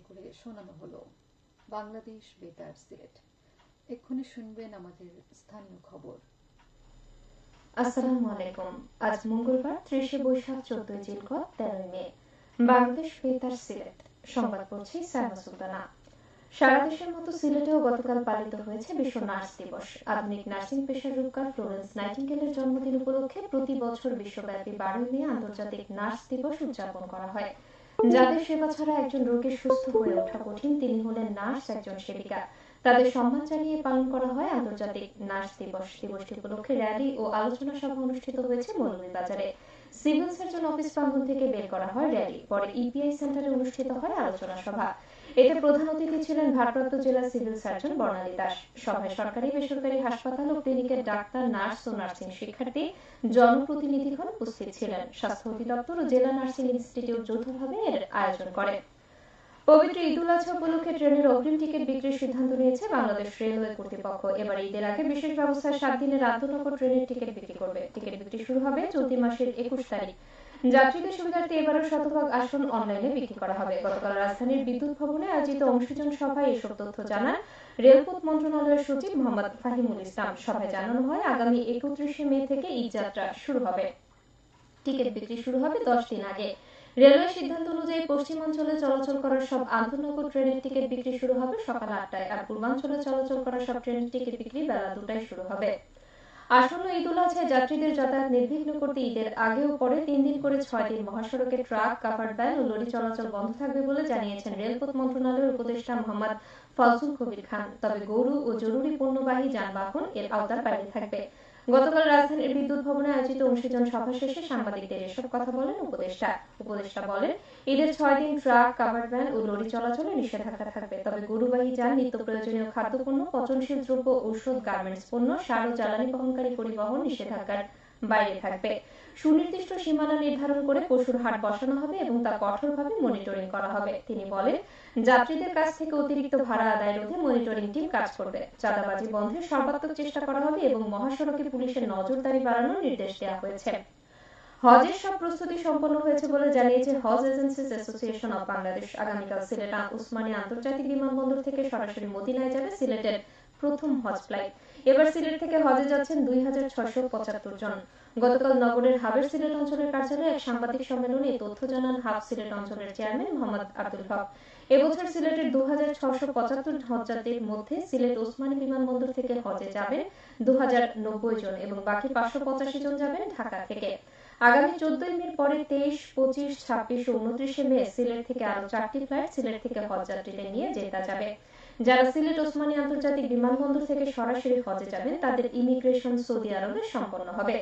করে শোনানো হলো। বাংলাদেশ বেতার সিলেট। এক্ষুনি শুনবেন আমাদের স্থানীয় খবর। আসসালামু আলাইকুম। আজ মঙ্গলবার 30 বৈশাখ 14 জিলকদ 13 মে। বাংলাদেশ বেতার সিলেট সংবাদ পড়ছি সাইমা সুলতানা। সারা দেশের মতো সিলেটেও গতকাল পালিত হয়েছে বিশ্ব নার্স দিবস। আধুনিক নার্সিং পেশার রূপকার ফ্লোরেন্স নাইটিঙ্গেলের জন্মদিন উপলক্ষে প্রতি বছর বিশ্বব্যাপী 12 মে আন্তর্জাতিক নার্স দিবস উদযাপন করা হয়। যাদের সেবা ছাড়া একজন রোগীর সুস্থ হয়ে ওঠা কঠিন, তিনি হলেন নার্স, একজন সেবিকা। তাদের সম্মান জানিয়ে পালন করা হয় আন্তর্জাতিক নার্স দিবস। দিবসটি উপলক্ষে র্যালি ও আলোচনা সভা অনুষ্ঠিত হয়েছে মৌলভীবাজারে। সিভিল সার্জন অফিস প্রাঙ্গণ থেকে বের করা হয় র্যালি, পরে ইপিআই সেন্টারে অনুষ্ঠিত হয় আলোচনা সভা। এতে প্রধান অতিথি ছিলেন ভারপ্রাপ্ত জেলা সিভিল সার্জন বর্ণালী দাস। সভায় সরকারি বেসরকারি হাসপাতাল ও ক্লিনিকের ডাক্তার, নার্স ও নার্সিং শিক্ষার্থী, জনপ্রতিনিধিগণ উপস্থিত ছিলেন। স্বাস্থ্য অধিদপ্তর ও জেলা নার্সিং ইনস্টিটিউট যৌথভাবে এর আয়োজন করে। পবিত্র ঈদুল আজহা উপলক্ষে ট্রেনের অগ্রিম টিকিট বিক্রির সিদ্ধান্ত নিয়েছে বাংলাদেশ রেলওয়ে কর্তৃপক্ষ। এবার ঈদের আগে বিশেষ ব্যবস্থায় 7 দিনের আন্তনগর ট্রেনের টিকিট বিক্রি করবে। টিকিট বিক্রি শুরু হবে চলতি মাসের 21 তারিখ। যাত্রীদের সুবিধার্থে এবারও শতভাগ আসন অনলাইনে বিক্রি করা হবে। গতকাল রাজধানীর বিদ্যুৎ ভবনে আয়োজিত অংশীজন সভায় এসব তথ্য জানান রেলপথ মন্ত্রণালয়ের সচিব মোহাম্মদ ফাহিমুল ইসলাম। সভায় জানানো হয়, আগামী 31 মে থেকে ঈদ যাত্রা শুরু হবে। টিকিট বিক্রি শুরু হবে 10 দিন আগে। রেলওয়ে সিদ্ধান্ত অনুযায়ী পশ্চিমাঞ্চলে চলাচল করার সব আন্তনগর ট্রেনের টিকিট বিক্রি শুরু হবে সকাল 8টায়, আর পূর্বাঞ্চলে চলাচল করা সব ট্রেনের টিকিট বিক্রি বেলা 2টায় শুরু হবে। আসন্ন ঈদুল আজহায় যাত্রীদের যাতায়াত নির্বিঘ্ন করতে ঈদের আগে ও পরে 3 দিন করে 6 দিন মহাসড়কে ট্রাক, কাভার্ড ভ্যান ও লরি চলাচল বন্ধ থাকবে বলে জানিয়েছেন রেলপথ মন্ত্রণালয়ের উপদেষ্টা মোহাম্মদ ফজলুল কবির খান। তবে গরু ও জরুরি পণ্যবাহী যানবাহন এর আওতার বাইরে থাকবে। গতকাল রাজধানীর বিদ্যুৎ ভবনে আয়োজিত অংশীজন সভা শেষে সাংবাদিকদের এসব কথা বলেন উপদেষ্টা বলেন, ঈদের 6 দিন ট্রাক, কাভার্ড ভ্যান ও লরি চলাচলে নিষেধাজ্ঞা থাকবে। তবে গরুবাহী যান, নিত্য প্রয়োজনীয় খাদ্যপণ্য, পচনশীল দ্রব্য, ঔষধ, গার্মেন্টস পণ্য, সার ও জ্বালানি বহনকারী পরিবহন নিষেধাজ্ঞার বাইরে থাকবে। সুনির্দিষ্ট সীমানা নির্ধারণ করে পশুর হাট বসানো হবে এবং তা কঠোরভাবে মনিটরিং করা হবে। তিনি বলেন, যাত্রীদের কাছ থেকে অতিরিক্ত ভাড়া আদায় রোধে মনিটরিং টিম কাজ করবে। চাঁদাবাজি বন্ধে সর্বাত্মক চেষ্টা করা হবে এবং মহাসড়কে পুলিশের নজরদারি বাড়ানোর নির্দেশ দেওয়া হয়েছে। হজের সব প্রস্তুতি সম্পন্ন হয়েছে বলে জানিয়েছে হজ এজেন্সিজ অ্যাসোসিয়েশন অব বাংলাদেশ। আগামীকাল সিলেট উসমানী আন্তর্জাতিক বিমানবন্দর থেকে সরাসরি মদিনায় যাবে সিলেটের প্রথম হজ ফ্লাইট। এবার সিলেট থেকে হজে যাচ্ছেন 2675 জন। গতকাল নগরের হাবের সিলেট অঞ্চলের কার্যালয়ে এক সাংবাদিক সম্মেলনে এই তথ্য জানান হাব সিলেট অঞ্চলের চেয়ারম্যান মোহাম্মদ আব্দুল হক। এবছর সিলেটের 2675 হজযাত্রীর মধ্যে সিলেট ওসমানী বিমানবন্দর থেকে হজে যাবেন 2090 জন এবং বাকি 585 জন যাবেন ঢাকা থেকে। আগামী 14 মের পরে 23, 25, 26 ও 29 মে সিলেট থেকে আরো 4টি ফ্লাইট সিলেট থেকে হজযাত্রীদের নিয়ে জেদ্দা যাবে। যারা সিলেট ওসমানী আন্তর্জাতিক বিমানবন্দর থেকে সরাসরি হজে যাবেন তাদের ইমিগ্রেশন সৌদি আরবে সম্পন্ন হবে।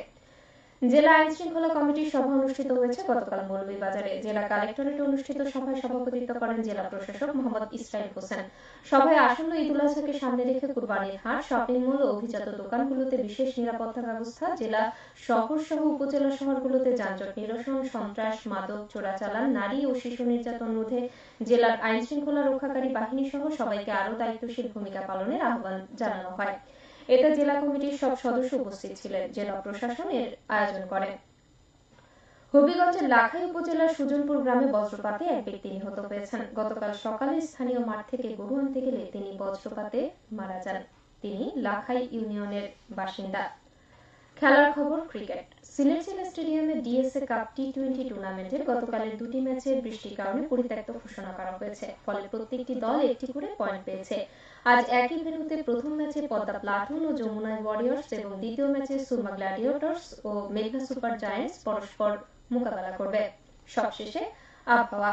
জেলা আইন শৃঙ্খলা কমিটির সভা অনুষ্ঠিত হয়েছে গতকাল মৌলভীবাজারে। জেলা কালেক্টরেটে অনুষ্ঠিত সভায় সভাপতিত্ব করেন জেলা প্রশাসক মোহাম্মদ ইসরাইল হোসেন। সভায় আসন্ন ঈদুল আজহাকে সামনে রেখে কুরবানির হাট, শপিং মল ও অভিজাত দোকানগুলোতে বিশেষ নিরাপত্তা ব্যবস্থা, জেলা শহর সহ উপজেলা শহরগুলোতে যানজট নিরসন, সন্ত্রাস, মাদক, চোরাচালান, নারী ও শিশু নির্যাতন রোধে জেলার আইন শৃঙ্খলা রক্ষাকারী বাহিনী সহ সবাইকে আরো দায়িত্বশীল ভূমিকা পালনের আহ্বান জানানো হয়। এতে জেলা কমিটির সব সদস্য উপস্থিত ছিলেন। জেলা প্রশাসন এর আয়োজন করে। হবিগঞ্জের লাখাই উপজেলার সুজনপুর গ্রামে বজ্রপাতে এক ব্যক্তি নিহত হয়েছেন। গতকাল সকালে স্থানীয় মাঠ থেকে গরু আনতে গেলে তিনি বজ্রপাতে মারা যান। তিনি লাখাই ইউনিয়নের বাসিন্দা। খেলার খবর, ক্রিকেট। সিলেট জেলা স্টেডিয়ামে ডিএসএ কাপ টি20 টুর্নামেন্টের গতকালের 2টি ম্যাচের বৃষ্টির কারণে পরিত্যক্ত ঘোষণা করা হয়েছে। ফলে প্রত্যেকটি দল একটি করে পয়েন্ট পেয়েছে। আজ একই ভেন্যুতে প্রথম ম্যাচে পদ্মা প্লাটুন ও যমুনা ওয়ারিয়র্স এবং দ্বিতীয় ম্যাচে সুরমা গ্ল্যাডিয়েটর্স ও মেঘনা সুপার জায়ান্টস পরস্পর মোকাবেলা করবে। সবশেষে আবহাওয়া।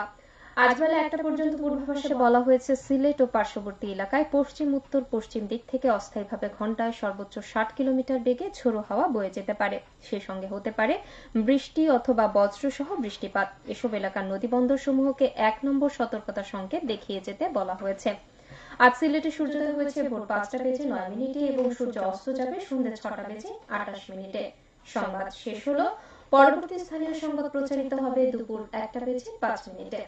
আজ বেলা 1টা পর্যন্ত পূর্বাভাসে বলা হয়েছে সিলেট ও পার্শ্ববর্তী এলাকায় পশ্চিম উত্তর পশ্চিম দিক থেকে অস্থায়ীভাবে ঘন্টায় সর্বোচ্চ 60 কিলোমিটার বেগে ঝোড়ো হাওয়া বয়ে যেতে পারে। সেই সঙ্গে হতে পারে বৃষ্টি অথবা বজ্রসহ বৃষ্টিপাত। এসব এলাকার নদীবন্দর সমূহকে 1 নম্বর সতর্কতা সংকেত দেখিয়ে যেতে বলা হয়েছে। আজ সিলেটে সূর্যোদয় হয়েছে ভোর 5টা বেজে 9 মিনিটে এবং সূর্য অস্ত যাবে সন্ধ্যে 6টা বেজে 28 মিনিটে। সংবাদ শেষ হলো। পরবর্তী স্থানীয় সংবাদ প্রচারিত হবে দুপুর 1টা বেজে 5 মিনিটে।